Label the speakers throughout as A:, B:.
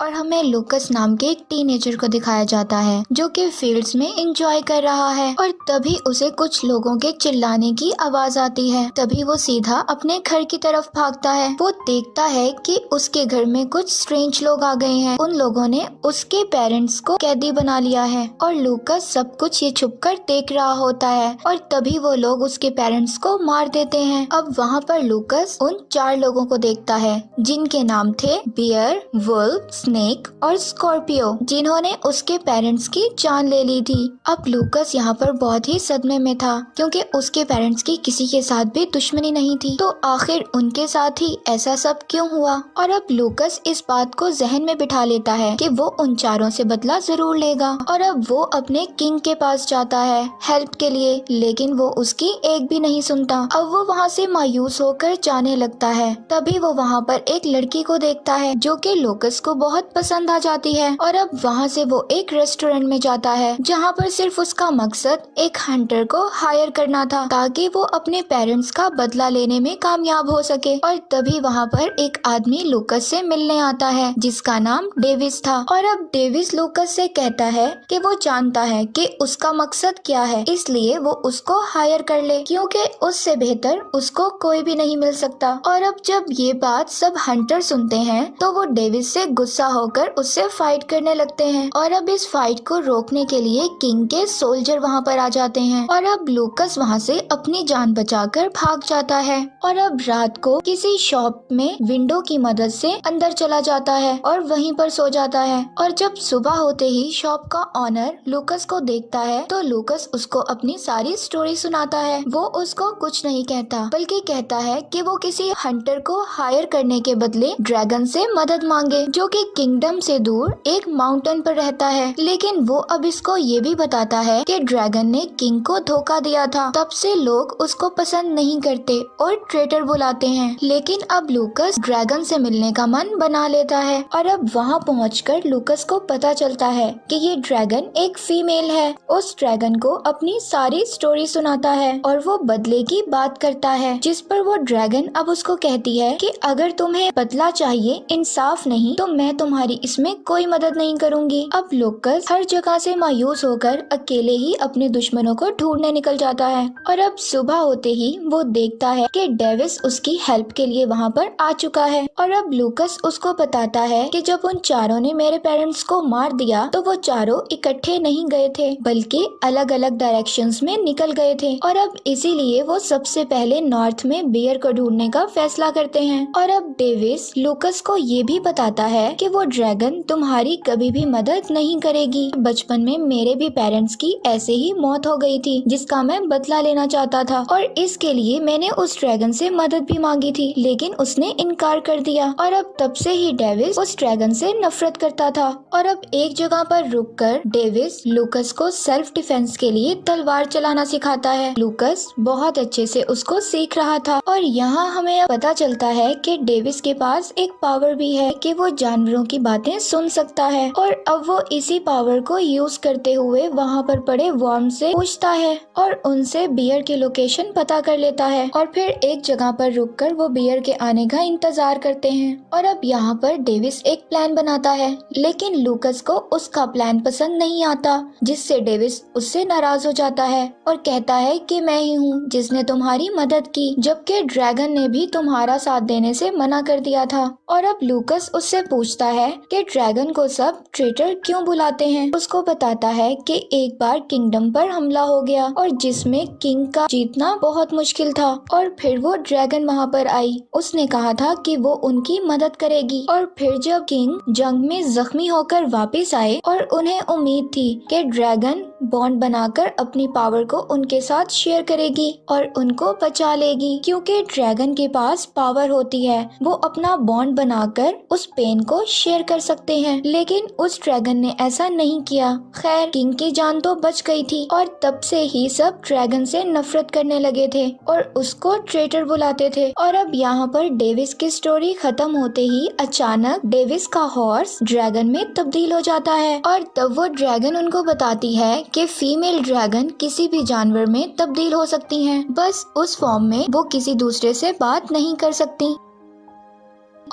A: और हमें लूकस नाम के एक टीनेजर को दिखाया जाता है जो कि फील्ड्स में एंजॉय कर रहा है और तभी उसे कुछ लोगों के चिल्लाने की आवाज आती है। तभी वो सीधा अपने घर की तरफ भागता है। वो देखता है कि उसके घर में कुछ स्ट्रेंज लोग आ गए हैं। उन लोगों ने उसके पेरेंट्स को कैदी बना लिया है और लूकस सब कुछ ये छुपकर देख रहा होता है और तभी वो लोग उसके पेरेंट्स को मार देते हैं। अब वहाँ पर लूकस उन 4 लोगों को देखता है जिनके नाम थे बियर, वुल्फ, स्नेक और स्कॉर्पियो, जिन्होंने उसके पेरेंट्स की जान ले ली थी। अब लूकस यहाँ पर बहुत ही सदमे में था क्योंकि उसके पेरेंट्स की किसी के साथ भी दुश्मनी नहीं थी, तो आखिर उनके साथ ही ऐसा सब क्यों हुआ। और अब लूकस इस बात को जहन में बिठा लेता है कि वो उन 4 से बदला जरूर लेगा और अब वो अपने किंग के पास जाता है हेल्प के लिए, लेकिन वो उसकी एक भी नहीं सुनता। अब वो वहाँ से मायूस होकर जाने लगता है। तभी वो वहाँ पर एक लड़की को देखता है जो कि लूकस को बहुत पसंद आ जाती है और अब वहाँ से वो एक रेस्टोरेंट में जाता है जहाँ पर सिर्फ उसका मकसद एक हंटर को हायर करना था ताकि वो अपने पेरेंट्स का बदला लेने में कामयाब हो सके। और तभी वहाँ पर एक आदमी लूकस से मिलने आता है जिसका नाम डेविस था और अब डेविस लूकस से कहता है कि वो जानता है कि उसका मकसद क्या है, इसलिए वो उसको हायर कर ले क्योंकि उससे बेहतर उसको कोई भी नहीं मिल सकता। और अब जब ये बात सब हंटर सुनते हैं तो वो डेविस से गुस्सा होकर उससे फाइट करने लगते हैं और अब इस फाइट को रोकने के लिए किंग के सोल्जर वहाँ पर आ जाते हैं और अब लूकस वहाँ से अपनी जान बचाकर भाग जाता है और अब रात को किसी शॉप में विंडो की मदद से अंदर चला जाता है और वहीं पर सो जाता है। और जब सुबह होते ही शॉप का ऑनर लूकस को देखता है तो लूकस उसको अपनी सारी स्टोरी सुनाता है। वो उसको कुछ नहीं कहता बल्कि कहता है कि वो किसी हंटर को हायर करने के बदले ड्रैगन से मदद मांगे जो कि किंगडम से दूर एक माउंटेन पर रहता है। लेकिन वो अब इसको ये भी बताता है कि ड्रैगन ने किंग को धोखा दिया था, तब से लोग उसको पसंद नहीं करते और ट्रेटर बुलाते हैं। लेकिन अब लूकस ड्रैगन से मिलने का मन बना लेता है और अब वहाँ पहुंचकर लूकस को पता चलता है कि ये ड्रैगन एक फीमेल है। उस ड्रैगन को अपनी सारी स्टोरी सुनाता है और वो बदले की बात करता है, जिस पर वो ड्रैगन अब उसको कहती है कि अगर तुम्हें बदला चाहिए, इंसाफ नहीं, तो मैं तुम्हारी इसमें कोई मदद नहीं करूंगी। अब लूकस हर जगह से मायूस होकर अकेले ही अपने दुश्मनों को ढूंढने निकल जाता है और अब सुबह होते ही वो देखता है कि डेविस उसकी हेल्प के लिए वहाँ पर आ चुका है और अब लूकस उसको बताता है कि जब उन 4 ने मेरे पेरेंट्स को मार दिया तो वो 4 इकट्ठे नहीं गए थे बल्कि अलग अलग डायरेक्शंस में निकल गए थे और अब इसीलिए वो सबसे पहले नॉर्थ में बियर को ढूंढने का फैसला करते हैं। और अब डेविस लूकस को ये भी बताता है कि वो ड्रैगन तुम्हारी कभी भी मदद नहीं करेगी। बचपन में मेरे भी पेरेंट्स की ऐसे ही मौत हो गई थी जिसका मैं बदला लेना चाहता था और इसके लिए मैंने उस ड्रैगन से मदद भी मांगी थी, लेकिन उसने इनकार कर दिया और अब तब से ही डेविस उस ड्रैगन से नफरत करता था। और अब एक जगह पर रुककर डेविस लूकस को सेल्फ डिफेंस के लिए तलवार चलाना सिखाता है। लूकस बहुत अच्छे से उसको सीख रहा था और यहाँ हमें पता चलता है कि डेविस के पास एक पावर भी है कि वो जानवरों की बातें सुन सकता है और अब वो इसी पावर को यूज करते हुए वहाँ पर पड़े वर्म से पूछता है और उनसे बियर की लोकेशन पता कर लेता है और फिर एक जगह पर रुककर वो बियर के आने का इंतजार करते हैं। और अब यहाँ पर डेविस एक प्लान बनाता है, लेकिन लूकस को उसका प्लान पसंद नहीं आता, जिससे डेविस उससे नाराज हो जाता है और कहता है कि मैं ही हूँ जिसने तुम्हारी मदद की, जबकि ड्रैगन ने भी तुम्हारा साथ देने से मना कर दिया था। और अब लूकस उससे पूछता है कि ड्रैगन को सब ट्रेटर क्यों बुलाते हैं। उसको बताता है कि एक बार किंगडम पर हमला हो गया और जिसमें किंग का जीतना बहुत मुश्किल था और फिर वो ड्रैगन वहाँ पर आई। उसने कहा था कि वो उनकी मदद करेगी और फिर जब किंग जंग में जख्मी होकर वापस आए और उन्हें उम्मीद थी कि ड्रैगन बॉन्ड बनाकर अपनी पावर को उनके साथ शेयर करेगी और उनको बचा लेगी, क्योंकि ड्रैगन के पास पावर होती है, वो अपना बॉन्ड बनाकर उस पेन को शेयर कर सकते हैं। लेकिन उस ड्रैगन ने ऐसा नहीं किया। खैर किंग की जान तो बच गई थी और तब से ही सब ड्रैगन से नफरत करने लगे थे और उसको ट्रेटर बुलाते थे। और अब यहाँ पर डेविस की स्टोरी खत्म होते ही अचानक डेविस का हॉर्स ड्रैगन में तब्दील हो जाता है और तब वो ड्रैगन उनको बताती है कि फीमेल ड्रैगन किसी भी जानवर में तब्दील हो सकती हैं, बस उस फॉर्म में वो किसी दूसरे से बात नहीं कर सकती।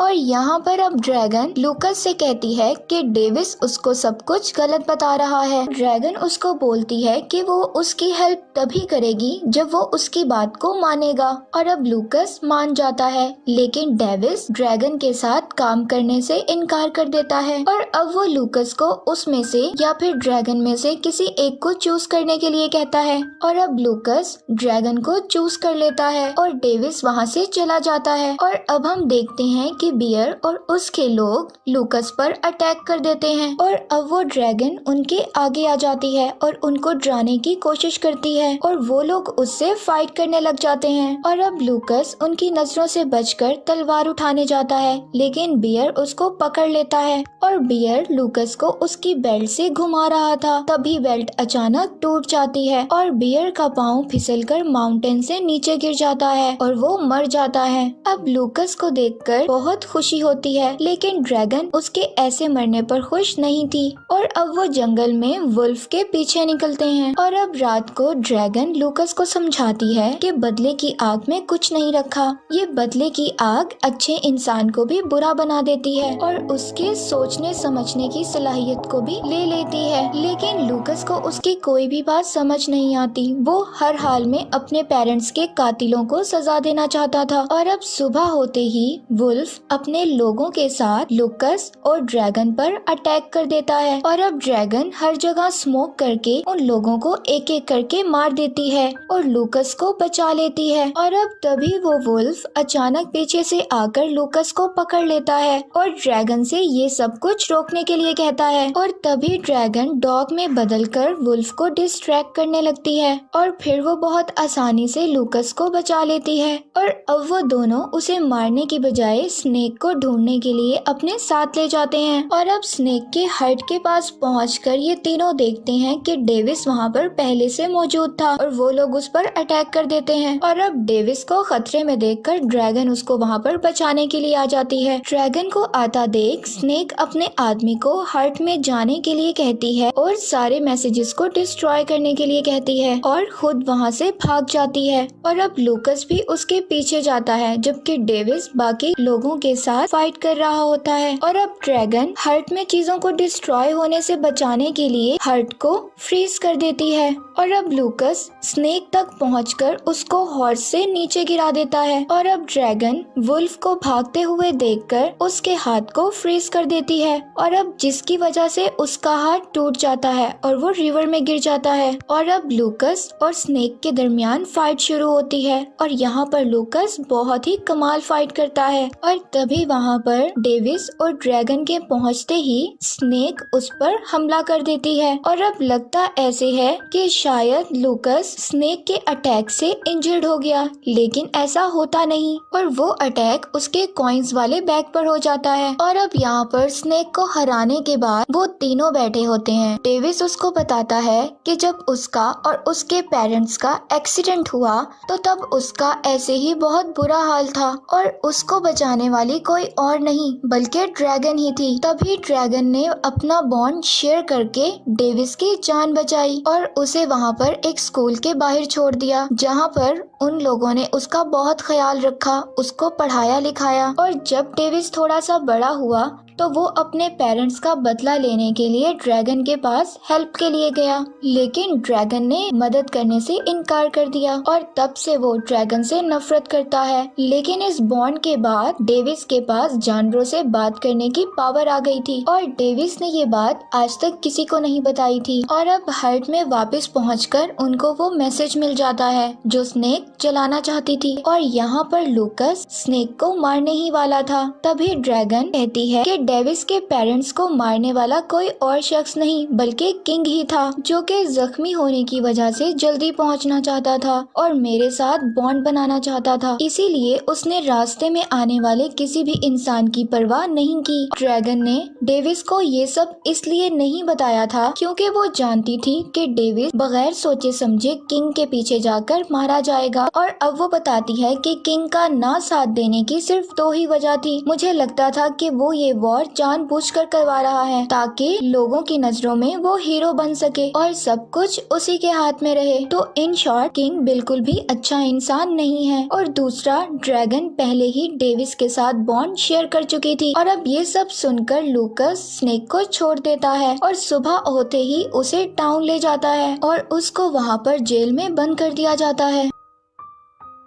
A: और यहाँ पर अब ड्रैगन लूकस से कहती है कि डेविस उसको सब कुछ गलत बता रहा है। ड्रैगन उसको बोलती है कि वो उसकी हेल्प तभी करेगी जब वो उसकी बात को मानेगा, और अब लूकस मान जाता है। लेकिन डेविस ड्रैगन के साथ काम करने से इनकार कर देता है और अब वो लूकस को उसमें से या फिर ड्रैगन में से किसी एक को चूज करने के लिए कहता है, और अब लूकस ड्रैगन को चूज कर लेता है और डेविस वहाँ से चला जाता है। और अब हम देखते हैं कि बियर और उसके लोग लूकस पर अटैक कर देते हैं और अब वो ड्रैगन उनके आगे आ जाती है और उनको डराने की कोशिश करती है और वो लोग उससे फाइट करने लग जाते हैं। और अब लूकस उनकी नजरों से बचकर तलवार उठाने जाता है, लेकिन बियर उसको पकड़ लेता है और बियर लूकस को उसकी बेल्ट से घुमा रहा था। तभी बेल्ट अचानक टूट जाती है और बियर का पाँव फिसलकर माउंटेन से नीचे गिर जाता है और वो मर जाता है। अब लूकस को देखकर बहुत खुशी होती है, लेकिन ड्रैगन उसके ऐसे मरने पर खुश नहीं थी और अब वो जंगल में वुल्फ के पीछे निकलते हैं। और अब रात को ड्रैगन लूकस को समझाती है कि बदले की आग में कुछ नहीं रखा, ये बदले की आग अच्छे इंसान को भी बुरा बना देती है और उसके सोचने समझने की सलाहियत को भी ले लेती है। लेकिन लूकस को उसकी कोई भी बात समझ नहीं आती। वो हर हाल में अपने पेरेंट्स के कातिलों को सजा देना चाहता था। और अब सुबह होते ही वुल्फ अपने लोगों के साथ लूकस और ड्रैगन पर अटैक कर देता है और अब ड्रैगन हर जगह स्मोक करके उन लोगों को एक एक करके मार देती है और लूकस को बचा लेती है। और अब तभी वो वुल्फ अचानक पीछे से आकर लूकस को पकड़ लेता है और ड्रैगन से ये सब कुछ रोकने के लिए कहता है और तभी ड्रैगन डॉग में बदलकर वुल्फ को डिस्ट्रैक्ट करने लगती है और फिर वो बहुत आसानी से लूकस को बचा लेती है। और अब वो दोनों उसे मारने की बजाय स्नेक को ढूंढने के लिए अपने साथ ले जाते हैं। और अब स्नेक के हट के पास पहुंचकर ये तीनों देखते हैं कि डेविस वहाँ पर पहले से मौजूद था और वो लोग उस पर अटैक कर देते हैं। और अब डेविस को खतरे में देखकर ड्रैगन उसको वहाँ पर बचाने के लिए आ जाती है। ड्रैगन को आता देख स्नेक अपने आदमी को हट में जाने के लिए कहती है और सारे मैसेजेस को डिस्ट्रॉय करने के लिए कहती है और खुद वहाँ से भाग जाती है। और अब लूकस भी उसके पीछे जाता है, जबकि डेविस बाकी लोगों के साथ फाइट कर रहा होता है। और अब ड्रैगन हर्ट में चीजों को डिस्ट्रॉय होने से बचाने के लिए हर्ट को फ्रीज कर देती है और अब लूकस स्नेक तक पहुंचकर उसको हॉर्स से नीचे गिरा देता है। और अब ड्रैगन वुल्फ को भागते हुए देखकर उसके हाथ को फ्रीज कर देती है और अब जिसकी वजह से उसका हाथ टूट जाता है और वो रिवर में गिर जाता है। और अब लूकस और स्नेक के दरमियान फाइट शुरू होती है और यहाँ पर लूकस बहुत ही कमाल फाइट करता है। और तभी वहाँ पर डेविस और ड्रैगन के पहुँचते ही स्नेक उस पर हमला कर देती है और अब लगता ऐसे है कि शायद लूकस स्नेक के अटैक से इंजर्ड हो गया, लेकिन ऐसा होता नहीं और वो अटैक उसके कॉइन्स वाले बैग पर हो जाता है। और अब यहाँ पर स्नेक को हराने के बाद वो तीनों बैठे होते हैं। डेविस उसको बताता है कि जब उसका और उसके पेरेंट्स का एक्सीडेंट हुआ तो तब उसका ऐसे ही बहुत बुरा हाल था और उसको बचाने वाली कोई और नहीं बल्कि ड्रैगन ही थी। तभी ड्रैगन ने अपना बॉन्ड शेयर करके डेविस की जान बचाई और उसे वहाँ पर एक स्कूल के बाहर छोड़ दिया, जहाँ पर उन लोगों ने उसका बहुत ख्याल रखा, उसको पढ़ाया लिखाया। और जब डेविस थोड़ा सा बड़ा हुआ तो वो अपने पेरेंट्स का बदला लेने के लिए ड्रैगन के पास हेल्प के लिए गया, लेकिन ड्रैगन ने मदद करने से इनकार कर दिया और तब से वो ड्रैगन से नफरत करता है। लेकिन इस बॉन्ड के बाद डेविस के पास जानवरों से बात करने की पावर आ गई थी और डेविस ने ये बात आज तक किसी को नहीं बताई थी। और अब हर्ट में वापस पहुंचकर उनको वो मैसेज मिल जाता है जो स्नेक जलाना चाहती थी और यहाँ पर लूकस स्नेक को मारने ही वाला था। तभी ड्रैगन कहती है कि डेविस के पेरेंट्स को मारने वाला कोई और शख्स नहीं बल्कि किंग ही था, जो कि जख्मी होने की वजह से जल्दी पहुंचना चाहता था और मेरे साथ बॉन्ड बनाना चाहता था, इसीलिए उसने रास्ते में आने वाले किसी भी इंसान की परवाह नहीं की। ड्रैगन ने डेविस को ये सब इसलिए नहीं बताया था क्योंकि वो जानती थी कि डेविस बगैर सोचे समझे किंग के पीछे जाकर मारा जाएगा। और अब वो बताती है कि किंग का ना साथ देने की सिर्फ 2 ही वजह थी। मुझे लगता था कि वो ये वॉर और जानबूझकर करवा रहा है ताकि लोगों की नजरों में वो हीरो बन सके और सब कुछ उसी के हाथ में रहे। तो इन शॉर्ट किंग बिल्कुल भी अच्छा इंसान नहीं है। और दूसरा, ड्रैगन पहले ही डेविस के साथ बॉन्ड शेयर कर चुकी थी और अब ये सब सुनकर लूकस स्नेक को छोड़ देता है और सुबह होते ही उसे टाउन ले जाता है और उसको वहाँ पर जेल में बंद कर दिया जाता है।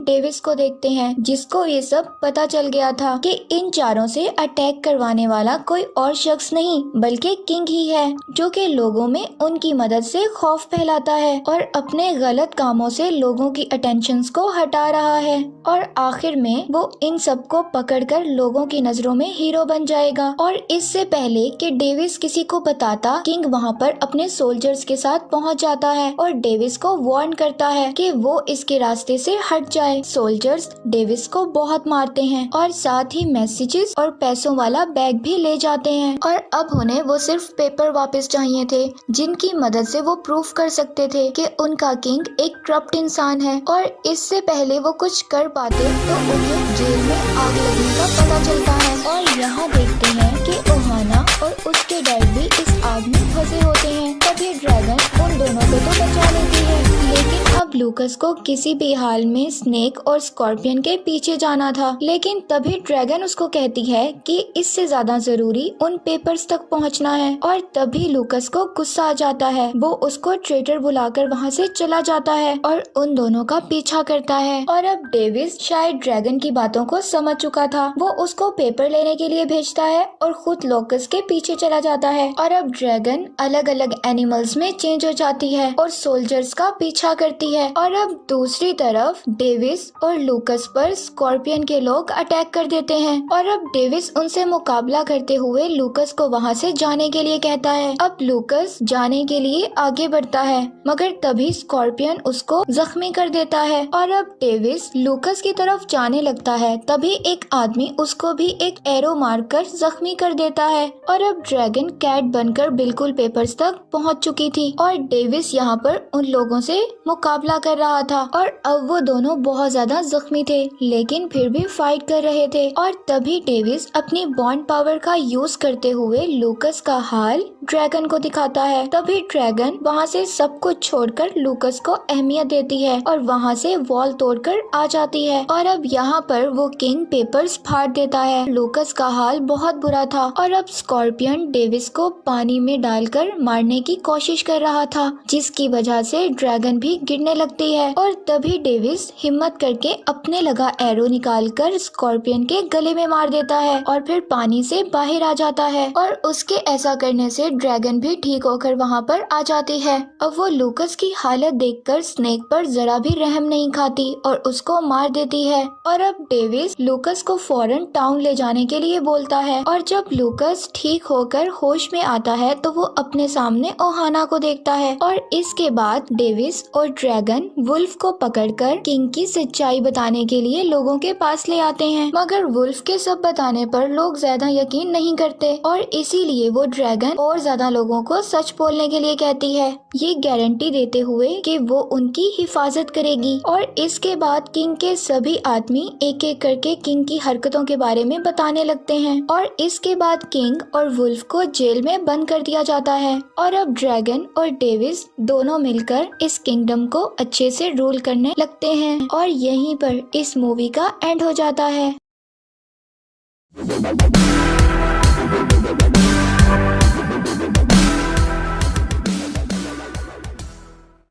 A: डेविस को देखते हैं जिसको ये सब पता चल गया था कि इन चारों से अटैक करवाने वाला कोई और शख्स नहीं बल्कि किंग ही है, जो कि लोगों में उनकी मदद से खौफ फैलाता है और अपने गलत कामों से लोगों की अटेंशंस को हटा रहा है। और आखिर में वो इन सबको पकड़कर लोगों की नजरों में हीरो बन जाएगा। और इससे पहले कि डेविस किसी को बताता, किंग वहाँ पर अपने सोल्जर्स के साथ पहुँच जाता है और डेविस को वार्न करता है कि वो इसके रास्ते से हट जाए। सोल्जर्स डेविस को बहुत मारते हैं और साथ ही मैसेजेस और पैसों वाला बैग भी ले जाते हैं। और अब उन्हें वो सिर्फ पेपर वापस चाहिए थे जिनकी मदद से वो प्रूफ कर सकते थे कि उनका किंग एक करप्ट इंसान है। और इससे पहले वो कुछ कर पाते तो उन्हें जेल में आग लगने का पता चलता है। और यहाँ देखते हैं कि ओहाना और उसके डैड भी इस आग में फंसे होते हैं। तभी ड्रैगन उन दोनों को तो बचा लेती है, लेकिन अब लूकस को किसी भी हाल में स्नेक और स्कॉर्पियन के पीछे जाना था। लेकिन तभी ड्रैगन उसको कहती है कि इससे ज्यादा जरूरी उन पेपर्स तक पहुंचना है। और तभी लूकस को गुस्सा आ जाता है। वो उसको ट्रेटर बुलाकर वहां से चला जाता है और उन दोनों का पीछा करता है। और अब डेविस शायद ड्रैगन की बातों को समझ चुका था। वो उसको पेपर लेने के लिए भेजता है और खुद लूकस के पीछे चला जाता है। और अब ड्रैगन अलग अलग एनिमल्स में चेंज हो जाती है और सोल्जर्स का पीछा करती है। और अब दूसरी तरफ डेविस और लूकस पर स्कॉर्पियन के लोग अटैक कर देते हैं। और अब डेविस उनसे मुकाबला करते हुए लूकस को वहां से जाने के लिए कहता है। अब लूकस जाने के लिए आगे बढ़ता है मगर तभी स्कॉर्पियन उसको जख्मी कर देता है। और अब डेविस लूकस की तरफ जाने लगता है, तभी एक आदमी उसको भी एक एरो मारकर जख्मी कर देता है। और अब ड्रैगन कैट बनकर बिल्कुल पेपर्स तक पहुंच चुकी थी और डेविस यहाँ पर उन लोगों से मुकाबला कर रहा था। और अब वो दोनों बहुत ज्यादा जख्मी थे लेकिन फिर भी फाइट कर रहे थे। और तभी डेविस अपनी बॉन्ड पावर का यूज करते हुए लूकस का हाल ड्रैगन को दिखाता है। तभी ड्रैगन वहाँ से सब कुछ छोड़कर लूकस को अहमियत देती है और वहाँ से वॉल तोड़कर आ जाती है। और अब यहाँ पर वो किंग पेपर्स फाड़ देता है। लूकस का हाल बहुत बुरा था और अब स्कॉर्पियन डेविस को पानी में डालकर मारने की कोशिश कर रहा था, जिसकी वजह से ड्रैगन भी गिरने लगती है। और तभी डेविस हिम्मत करके अपने लगा एरो निकालकर स्कॉर्पियन के गले में मार देता है और फिर पानी से बाहर आ जाता है। और उसके ऐसा करने से ड्रैगन भी ठीक होकर वहाँ पर आ जाती है। अब वो लूकस की हालत देखकर स्नेक पर जरा भी रहम नहीं खाती और उसको मार देती है। और अब डेविस लूकस को फौरन टाउन ले जाने के लिए बोलता है। और जब लूकस ठीक होकर होश में आता है तो वो अपने सामने ओहाना को देखता है। और इसके बाद डेविस और ड्रैगन वुल्फ को पकड़कर किंग की सच्चाई बताने के लिए लोगों के पास ले आते हैं। मगर वुल्फ के सब बताने पर लोग ज्यादा यकीन नहीं करते और इसीलिए वो ड्रैगन और ज्यादा लोगों को सच बोलने के लिए कहती है, ये गारंटी देते हुए कि वो उनकी हिफाजत करेगी। और इसके बाद किंग के सभी आदमी एक एक करके किंग की हरकतों के बारे में बताने लगते हैं। और इसके बाद किंग और वुल्फ को जेल में बंद कर दिया जाता है। और अब ड्रैगन और डेविस दोनों मिलकर इस किंगडम को अच्छे से रूल करने लगते हैं। और यहीं पर इस मूवी का एंड हो जाता है।